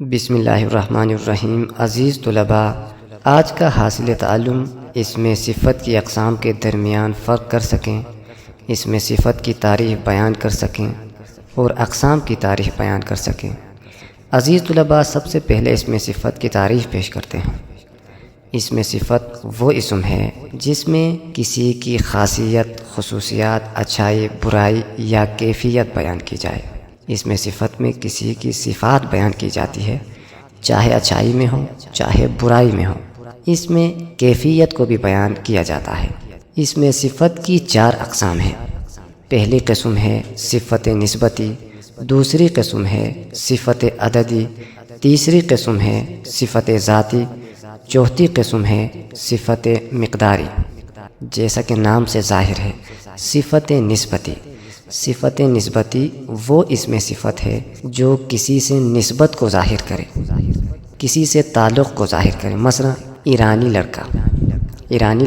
بسم اللہ الرحمن الرحیم۔ عزیز طلباء، آج کا حاصل تعلم اس میں صفت کی اقسام کے درمیان فرق کر سکیں، اس میں صفت کی تعریف بیان کر سکیں اور اقسام کی تعریف بیان کر سکیں۔ عزیز طلباء، سب سے پہلے اس میں صفت کی تعریف پیش کرتے ہیں۔ اس میں صفت وہ اسم ہے جس میں کسی کی خاصیت، خصوصیات، اچھائی، برائی یا کیفیت بیان کی جائے۔ اس میں صفت میں کسی کی صفات بیان کی جاتی ہے، چاہے اچھائی میں ہو چاہے برائی میں ہو۔ اس میں کیفیت کو بھی بیان کیا جاتا ہے۔ اس میں صفت کی 4 اقسام ہیں۔ پہلی قسم ہے صفت نسبتی، دوسری قسم ہے صفت عددی، تیسری قسم ہے صفت ذاتی، چوتھی قسم ہے صفت مقداری۔ جیسا کہ نام سے ظاہر ہے، صفت نسبتی۔ صفت نسبتی وہ اس میں صفت ہے جو کسی سے نسبت کو ظاہر کرے، کسی سے تعلق کو ظاہر کرے۔ مثلا ایرانی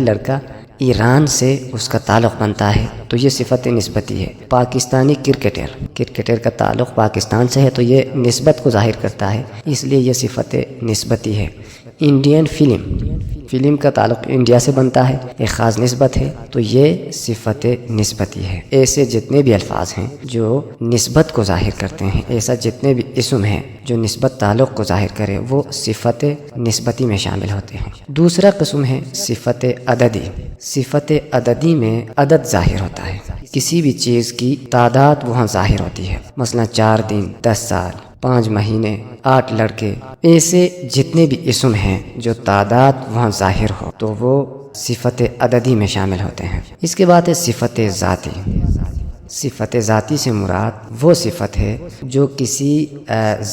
لڑکا ایران سے اس کا تعلق بنتا ہے تو یہ صفت نسبتی ہے۔ پاکستانی کرکٹر کا تعلق پاکستان سے ہے تو یہ نسبت کو ظاہر کرتا ہے، اس لیے یہ صفت نسبتی ہے۔ انڈین فلم کا تعلق انڈیا سے بنتا ہے، ایک خاص نسبت ہے تو یہ صفت نسبتی ہے۔ ایسے جتنے بھی الفاظ ہیں جو نسبت کو ظاہر کرتے ہیں، ایسا جتنے بھی اسم ہیں جو نسبت تعلق کو ظاہر کرے، وہ صفت نسبتی میں شامل ہوتے ہیں۔ دوسرا قسم ہے صفت عددی۔ صفت عددی میں عدد ظاہر ہوتا ہے، کسی بھی چیز کی تعداد وہاں ظاہر ہوتی ہے۔ مثلا 4 دن، 10 سال، 5 مہینے، 8 لڑکے، ایسے جتنے بھی اسم ہیں جو تعداد وہاں ظاہر ہو تو وہ صفت عددی میں شامل ہوتے ہیں۔ اس کے بعد ہے صفت ذاتی۔ صفت ذاتی سے مراد وہ صفت ہے جو کسی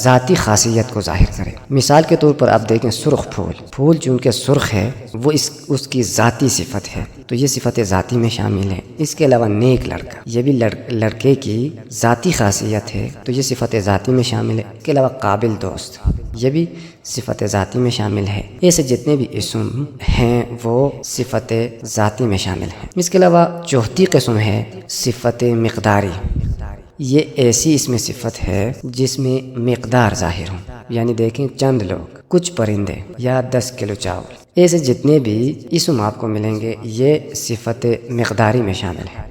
ذاتی خاصیت کو ظاہر کرے۔ مثال کے طور پر آپ دیکھیں سرخ پھول چونکہ سرخ ہے وہ اس کی ذاتی صفت ہے تو یہ صفت ذاتی میں شامل ہے۔ اس کے علاوہ نیک لڑکا، یہ بھی لڑکے کی ذاتی خاصیت ہے تو یہ صفت ذاتی میں شامل ہے۔ اس کے علاوہ قابل دوست، یہ بھی صفت ذاتی میں شامل ہے۔ ایسے جتنے بھی اسم ہیں وہ صفت ذاتی میں شامل ہیں۔ اس کے علاوہ چوتھی قسم ہے صفت مقداری۔ یہ ایسی اس میں صفت ہے جس میں مقدار ظاہر ہوں، یعنی دیکھیں چند لوگ، کچھ پرندے یا 10 کلو چاول، ایسے جتنے بھی اسم آپ کو ملیں گے یہ صفت مقداری میں شامل ہیں۔